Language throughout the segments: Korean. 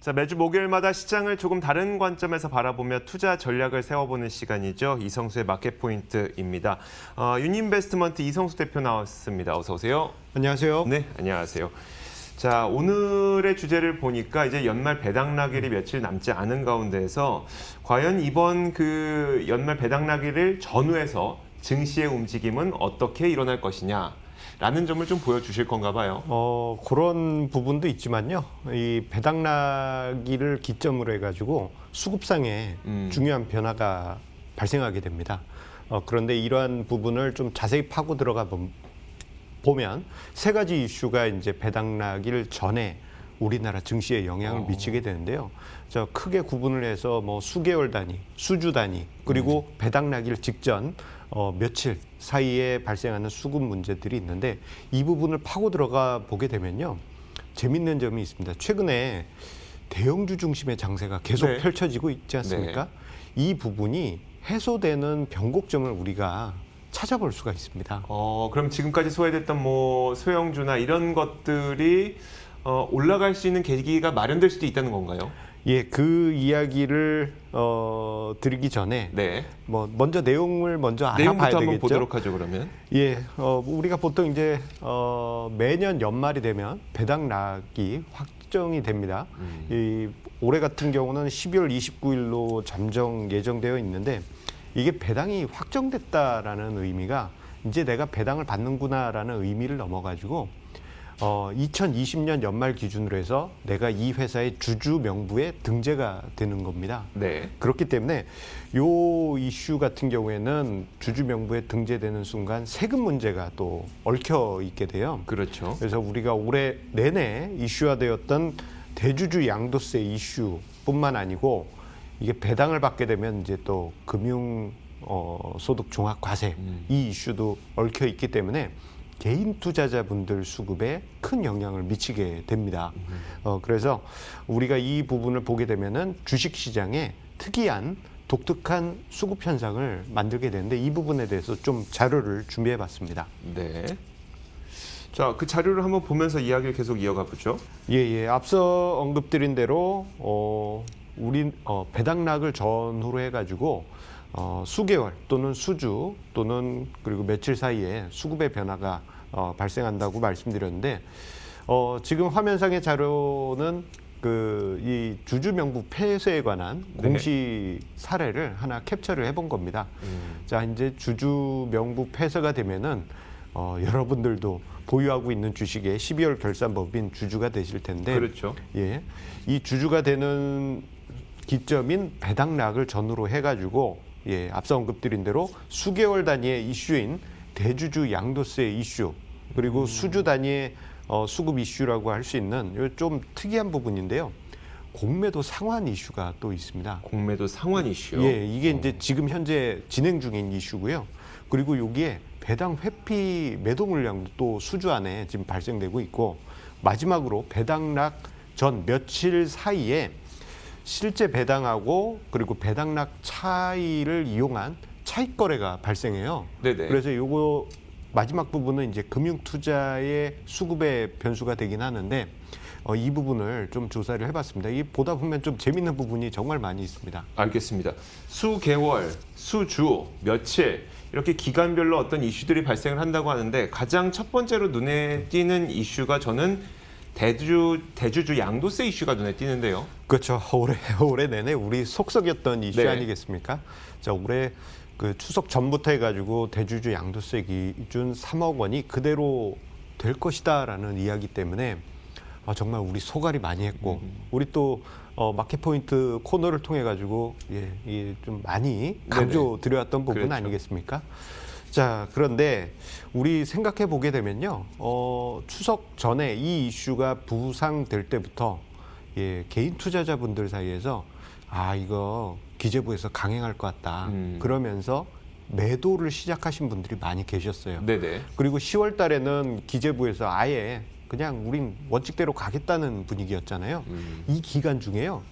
자, 매주 목요일마다 시장을 조금 다른 관점에서 바라보며 투자 전략을 세워보는 시간이죠. 이성수의 마켓포인트입니다. 유니인베스트먼트 이성수 대표 나왔습니다. 어서 오세요. 안녕하세요. 네, 안녕하세요. 자, 오늘의 주제를 보니까 이제 연말 배당락일이 며칠 남지 않은 가운데에서 과연 이번 그 연말 배당락일을 전후해서 증시의 움직임은 어떻게 일어날 것이냐 라는 점을 좀 보여주실 건가 봐요. 그런 부분도 있지만요. 이 배당락일을 기점으로 해가지고 수급상에 중요한 변화가 발생하게 됩니다. 그런데 이러한 부분을 좀 자세히 파고 들어가 보면 세 가지 이슈가 이제 배당락일 전에 우리나라 증시에 영향을 미치게 되는데요. 저 크게 구분을 해서 뭐 수개월 단위, 수주 단위, 그리고 배당락일 직전 며칠 사이에 발생하는 수급 문제들이 있는데 이 부분을 파고 들어가 보게 되면요. 재밌는 점이 있습니다. 최근에 대형주 중심의 장세가 계속 네. 펼쳐지고 있지 않습니까? 이 부분이 해소되는 변곡점을 우리가 찾아볼 수가 있습니다. 그럼 지금까지 소외됐던 뭐 소형주나 이런 것들이 올라갈 수 있는 계기가 마련될 수도 있다는 건가요? 예, 그 이야기를 드리기 전에 네. 뭐 먼저 내용을 먼저 알아봐야 내용부터 한번 되겠죠. 보도록 하죠, 그러면. 예, 우리가 보통 이제 매년 연말이 되면 배당락이 확정이 됩니다. 이 올해 같은 경우는 12월 29일로 잠정 예정되어 있는데 이게 배당이 확정됐다라는 의미가 이제 내가 배당을 받는구나라는 의미를 넘어가지고 2020년 연말 기준으로 해서 내가 이 회사의 주주 명부에 등재가 되는 겁니다. 네. 그렇기 때문에 요 이슈 같은 경우에는 주주 명부에 등재되는 순간 세금 문제가 또 얽혀 있게 돼요. 그렇죠. 그래서 우리가 올해 내내 이슈화되었던 대주주 양도세 이슈뿐만 아니고 이게 배당을 받게 되면 이제 또 금융 소득 종합 과세 이 이슈도 얽혀 있기 때문에 개인 투자자분들 수급에 큰 영향을 미치게 됩니다. 그래서 우리가 이 부분을 보게 되면은 주식 시장에 특이한 독특한 수급 현상을 만들게 되는데 이 부분에 대해서 좀 자료를 준비해 봤습니다. 네. 자, 그 자료를 한번 보면서 이야기를 계속 이어가 보죠. 예. 앞서 언급드린 대로 우리 배당락을 전후로 해가지고 수개월 또는 수주 또는 그리고 며칠 사이에 수급의 변화가 발생한다고 말씀드렸는데 지금 화면상의 자료는 이 주주 명부 폐쇄에 관한 공시 사례를 하나 캡처를 해본 겁니다. 자, 이제 주주 명부 폐쇄가 되면은 여러분들도 보유하고 있는 주식의 12월 결산법인 주주가 되실 텐데, 그렇죠. 예, 이 주주가 되는 기점인 배당락을 전후로 해가지고 예, 앞서 언급드린 대로 수개월 단위의 이슈인 대주주 양도세 이슈 그리고 수주 단위의 수급 이슈라고 할 수 있는 좀 특이한 부분인데요. 공매도 상환 이슈가 또 있습니다. 공매도 상환 이슈요? 예, 이게 이제 지금 현재 진행 중인 이슈고요. 그리고 여기에 배당 회피 매도 물량도 또 수주 안에 지금 발생되고 있고 마지막으로 배당락 전 며칠 사이에 실제 배당하고 그리고 배당락 차이를 이용한 차익 거래가 발생해요. 네네. 그래서 요거 마지막 부분은 이제 금융 투자의 수급의 변수가 되긴 하는데 이 부분을 좀 조사를 해봤습니다. 이 보다 보면 좀 재밌는 부분이 정말 많이 있습니다. 알겠습니다. 수개월, 수주, 며칠 이렇게 기간별로 어떤 이슈들이 발생을 한다고 하는데 가장 첫 번째로 눈에 띄는 이슈가 저는 대주주 양도세 이슈가 눈에 띄는데요. 그렇죠. 올해 내내 우리 속썩였던 이슈 네. 아니겠습니까? 자, 올해 그 추석 전부터 해가지고 대주주 양도세 기준 3억 원이 그대로 될 것이다라는 이야기 때문에 정말 우리 소갈이 많이 했고 우리 또 마켓포인트 코너를 통해 가지고 좀 많이 강조 드려왔던 부분 그렇죠. 아니겠습니까? 자, 그런데 우리 생각해 보게 되면요, 추석 전에 이 이슈가 부상될 때부터 개인 투자자분들 사이에서 이거 기재부에서 강행할 것 같다. 그러면서 매도를 시작하신 분들이 많이 계셨어요. 네네. 그리고 10월 달에는 기재부에서 아예 그냥 우린 원칙대로 가겠다는 분위기였잖아요. 이 기간 중에요.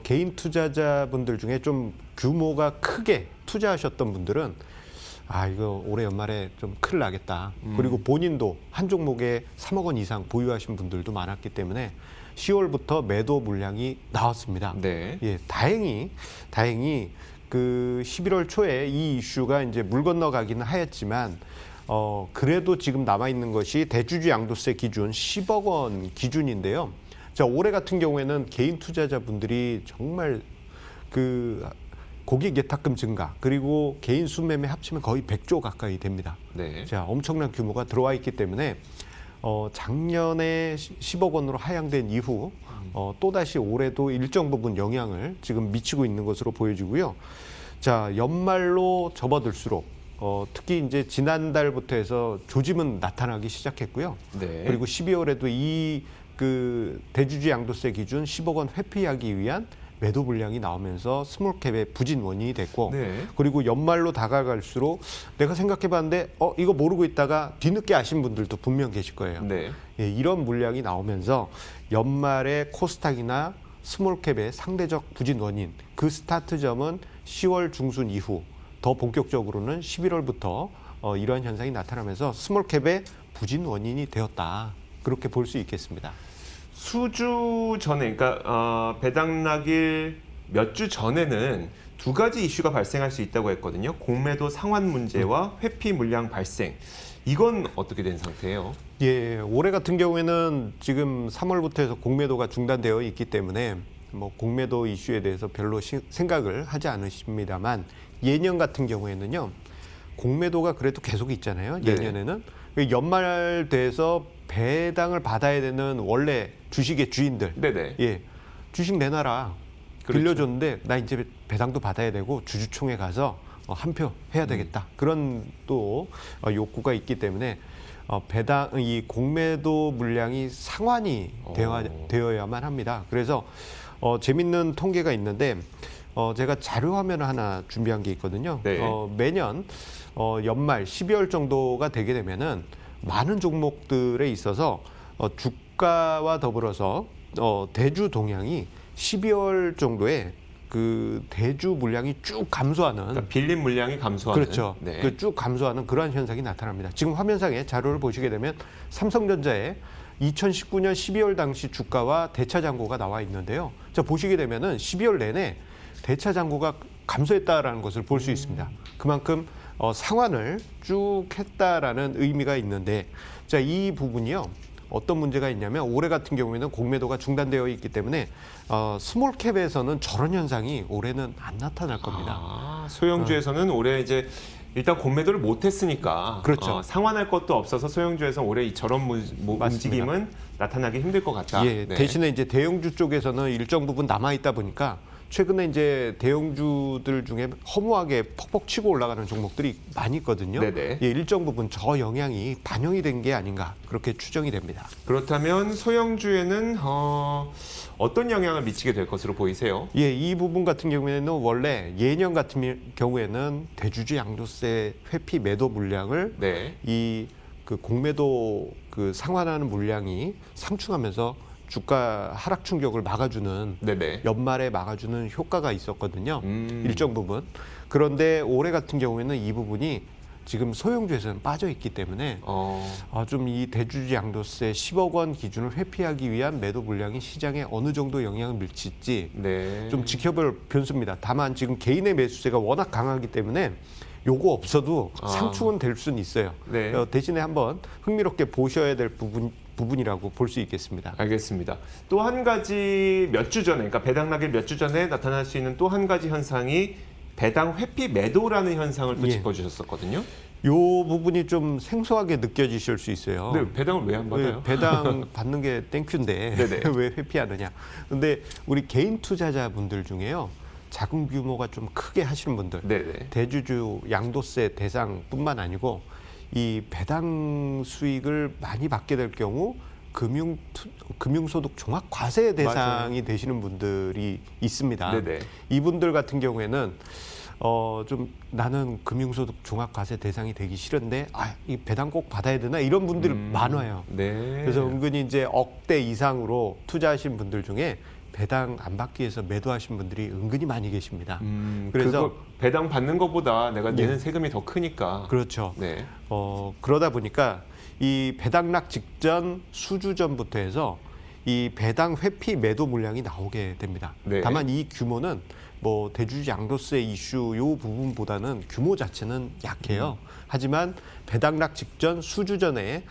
개인 투자자분들 중에 좀 규모가 크게 투자하셨던 분들은 이거 올해 연말에 좀 큰일 나겠다. 그리고 본인도 한 종목에 3억 원 이상 보유하신 분들도 많았기 때문에 10월부터 매도 물량이 나왔습니다. 네. 예, 다행히 그 11월 초에 이 이슈가 이제 물 건너가기는 하였지만 그래도 지금 남아 있는 것이 대주주 양도세 기준 10억 원 기준인데요. 자, 올해 같은 경우에는 개인 투자자분들이 정말 그 고객 예탁금 증가 그리고 개인 순매매 합치면 거의 100조 가까이 됩니다. 네. 자, 엄청난 규모가 들어와 있기 때문에 작년에 10억 원으로 하향된 이후 또다시 올해도 일정 부분 영향을 지금 미치고 있는 것으로 보여지고요. 자, 연말로 접어들수록 특히 이제 지난달부터 해서 조짐은 나타나기 시작했고요. 네. 그리고 12월에도 이 그 대주주 양도세 기준 10억 원 회피하기 위한 매도 물량이 나오면서 스몰캡의 부진 원인이 됐고 네. 그리고 연말로 다가갈수록 내가 생각해봤는데 이거 모르고 있다가 뒤늦게 아신 분들도 분명 계실 거예요. 네. 예, 이런 물량이 나오면서 연말에 코스닥이나 스몰캡의 상대적 부진 원인 그 스타트점은 10월 중순 이후 더 본격적으로는 11월부터 이러한 현상이 나타나면서 스몰캡의 부진 원인이 되었다. 그렇게 볼 수 있겠습니다. 수주 전에, 그러니까 배당락일 몇 주 전에는 두 가지 이슈가 발생할 수 있다고 했거든요. 공매도 상환 문제와 회피 물량 발생. 이건 어떻게 된 상태예요? 예, 올해 같은 경우에는 지금 3월부터 해서 공매도가 중단되어 있기 때문에 뭐 공매도 이슈에 대해서 별로 생각을 하지 않으십니다만 예년 같은 경우에는요. 공매도가 그래도 계속 있잖아요. 예년에는. 연말 돼서 배당을 받아야 되는 원래 주식의 주인들. 네네. 예, 주식 내놔라. 그렇죠. 빌려줬는데 나 이제 배당도 받아야 되고 주주총회 가서 한 표 해야 되겠다. 그런 또 욕구가 있기 때문에 배당 이 공매도 물량이 상환이 되어야만 합니다. 그래서 재밌는 통계가 있는데 제가 자료 화면을 하나 준비한 게 있거든요. 네. 매년 연말 12월 정도가 되게 되면은 많은 종목들에 있어서 주가와 더불어서 대주 동향이 12월 정도에 그 대주 물량이 쭉 감소하는 그러니까 빌린 물량이 감소하는. 그렇죠. 네. 그 쭉 감소하는 그러한 현상이 나타납니다. 지금 화면상에 자료를 보시게 되면 삼성전자의 2019년 12월 당시 주가와 대차 잔고가 나와 있는데요. 자, 보시게 되면은 12월 내내 대차 잔고가 감소했다라는 것을 볼 수 있습니다. 그만큼 상환을 쭉 했다라는 의미가 있는데, 자, 이 부분이요. 어떤 문제가 있냐면 올해 같은 경우에는 공매도가 중단되어 있기 때문에 스몰캡에서는 저런 현상이 올해는 안 나타날 겁니다. 소형주에서는 올해 이제 일단 공매도를 못했으니까 그렇죠. 상환할 것도 없어서 소형주에서 올해 저런 움직임은 나타나기 힘들 것 같다. 예, 네. 대신에 이제 대형주 쪽에서는 일정 부분 남아 있다 보니까 최근에 이제 대형주들 중에 허무하게 퍽퍽 치고 올라가는 종목들이 많이 있거든요. 네네. 예, 일정 부분 저 영향이 반영이 된 게 아닌가 그렇게 추정이 됩니다. 그렇다면 소형주에는 어떤 영향을 미치게 될 것으로 보이세요? 예, 이 부분 같은 경우에는 원래 예년 같은 경우에는 대주주 양도세 회피 매도 물량을 네. 이 그 공매도 그 상환하는 물량이 상충하면서 주가 하락 충격을 막아주는 네네. 연말에 막아주는 효과가 있었거든요. 일정 부분. 그런데 올해 같은 경우에는 이 부분이 지금 소형주에서는 빠져 있기 때문에 좀 이 대주주 양도세 10억 원 기준을 회피하기 위한 매도 물량이 시장에 어느 정도 영향을 미칠지 네. 좀 지켜볼 변수입니다. 다만 지금 개인의 매수세가 워낙 강하기 때문에 요거 없어도 상충은 될 수는 있어요. 네. 대신에 한번 흥미롭게 보셔야 될 부분이라고 볼 수 있겠습니다. 알겠습니다. 또 한 가지 몇 주 전에, 그러니까 배당락일 몇 주 전에 나타날 수 있는 또 한 가지 현상이 배당 회피 매도라는 현상을 또 예. 짚어주셨었거든요. 요 부분이 좀 생소하게 느껴지실 수 있어요. 네, 배당을 왜 안 받아요? 배당 받는 게 땡큐인데 네네. 왜 회피하느냐. 근데 우리 개인 투자자분들 중에요. 자금 규모가 좀 크게 하시는 분들, 네네. 대주주 양도세 대상뿐만 아니고 이 배당 수익을 많이 받게 될 경우 금융소득 종합과세 대상이 되시는 분들이 있습니다. 네네. 이분들 같은 경우에는 좀 나는 금융소득 종합과세 대상이 되기 싫은데 이 배당 꼭 받아야 되나 이런 분들이 많아요. 네. 그래서 은근히 이제 억대 이상으로 투자하신 분들 중에 배당 안 받기 위해서 매도하신 분들이 은근히 많이 계십니다. 그래서 배당 받는 것보다 내가 내는 세금이 더 크니까. 그렇죠. 네. 그러다 보니까 이 배당락 직전 수주 전부터 해서 이 배당 회피 매도 물량이 나오게 됩니다. 네. 다만 이 규모는 뭐 대주주 양도세 이슈 요 부분보다는 규모 자체는 약해요. 하지만 배당락 직전 수주 전에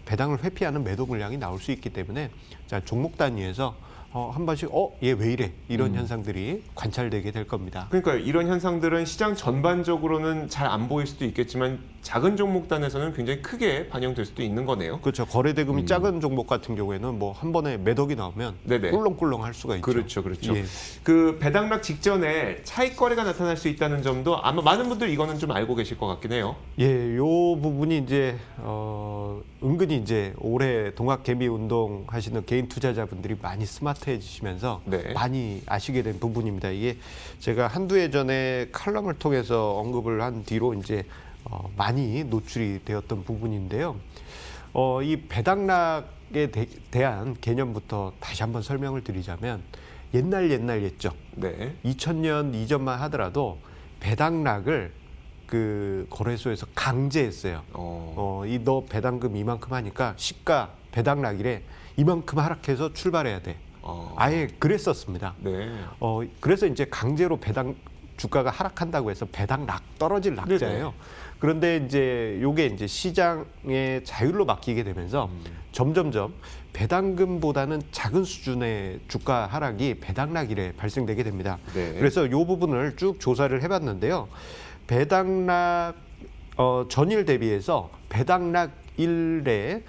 배당을 회피하는 매도 물량이 나올 수 있기 때문에 자, 종목 단위에서 한 번씩 얘 왜 이래 이런 현상들이 관찰되게 될 겁니다. 그러니까 이런 현상들은 시장 전반적으로는 잘 안 보일 수도 있겠지만 작은 종목단에서는 굉장히 크게 반영될 수도 있는 거네요. 그렇죠. 거래대금이 작은 종목 같은 경우에는 뭐 한 번에 매덕이 나오면 네네. 꿀렁꿀렁 할 수가 있죠. 그렇죠, 그렇죠. 예. 그 배당락 직전에 차익 거래가 나타날 수 있다는 점도 아마 많은 분들 이거는 좀 알고 계실 것 같긴 해요. 예, 요 부분이 이제 은근히 이제 올해 동학개미 운동 하시는 개인 투자자분들이 많이 스마트해지시면서 네. 많이 아시게 된 부분입니다. 이게 제가 한두 해 전에 칼럼을 통해서 언급을 한 뒤로 이제 많이 노출이 되었던 부분인데요. 이 배당락에 대한 개념부터 다시 한번 설명을 드리자면 옛날 옛적 네. 2000년 이전만 하더라도 배당락을 그 거래소에서 강제했어요. 이 너 배당금 이만큼 하니까 시가 배당락이래 이만큼 하락해서 출발해야 돼. 아예 그랬었습니다. 네. 그래서 이제 강제로 배당 주가가 하락한다고 해서 배당락 떨어질 낙자예요. 네네. 그런데 이제 요게 이제 시장의 자율로 맡기게 되면서 점점점 배당금보다는 작은 수준의 주가 하락이 배당락일에 발생되게 됩니다. 네. 그래서 이 부분을 쭉 조사를 해봤는데요. 배당락 전일 대비해서 배당락 일의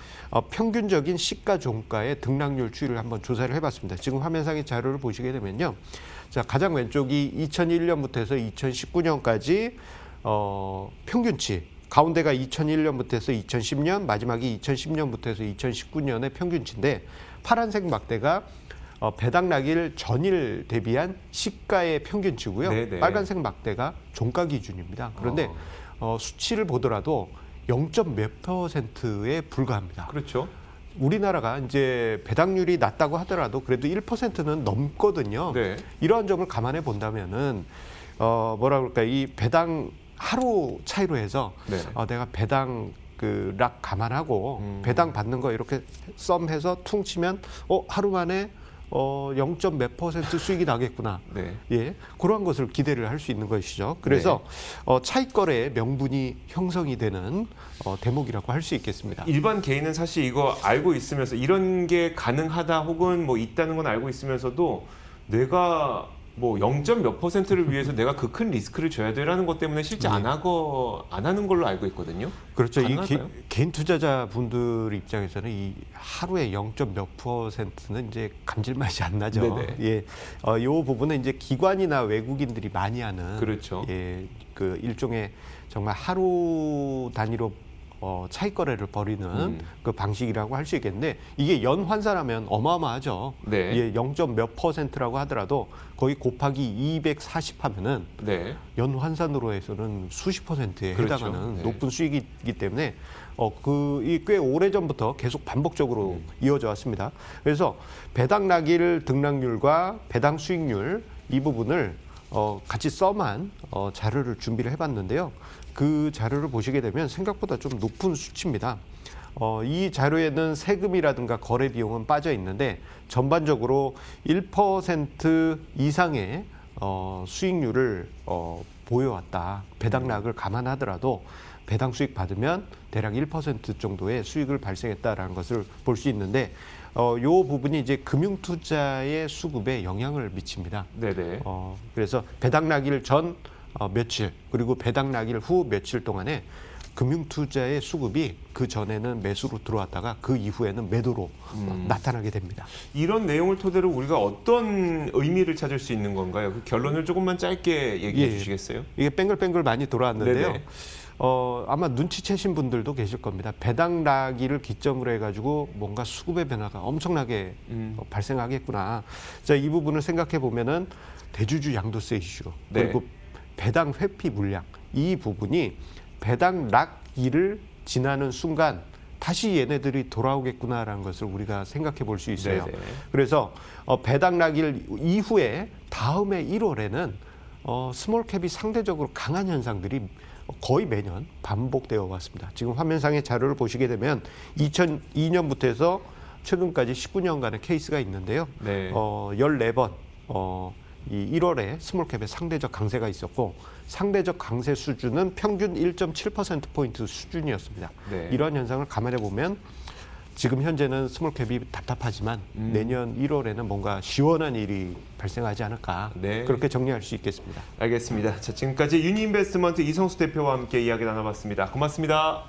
평균적인 시가 종가의 등락률 추이를 한번 조사를 해봤습니다. 지금 화면상의 자료를 보시게 되면요. 자, 가장 왼쪽이 2001년부터 해서 2019년까지 평균치, 가운데가 2001년부터 해서 2010년, 마지막이 2010년부터 해서 2019년의 평균치인데 파란색 막대가 배당락일 전일 대비한 시가의 평균치고요. 네네. 빨간색 막대가 종가 기준입니다. 그런데 수치를 보더라도 0.몇%에 불과합니다. 그렇죠. 우리나라가 이제 배당률이 낮다고 하더라도 그래도 1%는 넘거든요. 네. 이러한 점을 감안해 본다면은 뭐라 그럴까 이 배당 하루 차이로 해서 네. 내가 배당 그 락 감안하고 배당 받는 거 이렇게 썸해서 퉁 치면 하루 만에 0.몇% 수익이 나겠구나. 네. 예, 그러한 것을 기대를 할 수 있는 것이죠. 그래서 차익 거래의 명분이 형성이 되는 대목이라고 할 수 있겠습니다. 일반 개인은 사실 이거 알고 있으면서 이런 게 가능하다 혹은 뭐 있다는 건 알고 있으면서도 내가 뭐 0.몇%를 위해서 내가 그 큰 리스크를 져야 되라는 것 때문에 실제 안 하는 걸로 알고 있거든요. 그렇죠. 이 가능할까요? 개인 투자자 분들 입장에서는 이 하루에 0.몇%는 이제 감질맛이 안 나죠. 네네. 예, 이 부분은 이제 기관이나 외국인들이 많이 하는 그렇죠. 예, 그 일종의 정말 하루 단위로 차익 거래를 벌이는 그 방식이라고 할 수 있겠는데 이게 연 환산하면 어마어마하죠. 네. 예, 0.몇%라고 하더라도 거의 곱하기 240 하면은 네. 연 환산으로 해서는 수십 %에 그렇죠. 해당하는 네. 높은 수익이기 때문에 이 꽤 오래 전부터 계속 반복적으로 이어져 왔습니다. 그래서 배당 낙일 등락률과 배당 수익률 이 부분을 같이 썸한 자료를 준비를 해봤는데요. 그 자료를 보시게 되면 생각보다 좀 높은 수치입니다. 이 자료에는 세금이라든가 거래 비용은 빠져 있는데 전반적으로 1% 이상의 수익률을 보여왔다. 배당락을 감안하더라도 배당 수익 받으면 대략 1% 정도의 수익을 발생했다라는 것을 볼 수 있는데 이 부분이 이제 금융투자의 수급에 영향을 미칩니다. 네네. 그래서 배당락일 전 며칠 그리고 배당락일 후 며칠 동안에 금융투자의 수급이 그 전에는 매수로 들어왔다가 그 이후에는 매도로 나타나게 됩니다. 이런 내용을 토대로 우리가 어떤 의미를 찾을 수 있는 건가요? 그 결론을 조금만 짧게 얘기해 주시겠어요? 이게 뺑글뺑글 많이 돌아왔는데요. 네네. 아마 눈치채신 분들도 계실 겁니다. 배당락일을 기점으로 해가지고 뭔가 수급의 변화가 엄청나게 발생하겠구나. 자, 이 부분을 생각해 보면은 대주주 양도세 이슈 네. 그리고 배당 회피 물량 이 부분이 배당락일을 지나는 순간 다시 얘네들이 돌아오겠구나라는 것을 우리가 생각해 볼 수 있어요. 네네. 그래서 배당락일 이후에 다음해 1월에는 스몰캡이 상대적으로 강한 현상들이 거의 매년 반복되어 왔습니다. 지금 화면상의 자료를 보시게 되면 2002년부터 해서 최근까지 19년간의 케이스가 있는데요. 네. 14번 이 1월에 스몰캡의 상대적 강세가 있었고 상대적 강세 수준은 평균 1.7%포인트 수준이었습니다. 네. 이러한 현상을 감안해 보면 지금 현재는 스몰캡이 답답하지만 내년 1월에는 뭔가 시원한 일이 발생하지 않을까 네. 그렇게 정리할 수 있겠습니다. 알겠습니다. 자, 지금까지 유니인베스트먼트 이성수 대표와 함께 이야기 나눠봤습니다. 고맙습니다.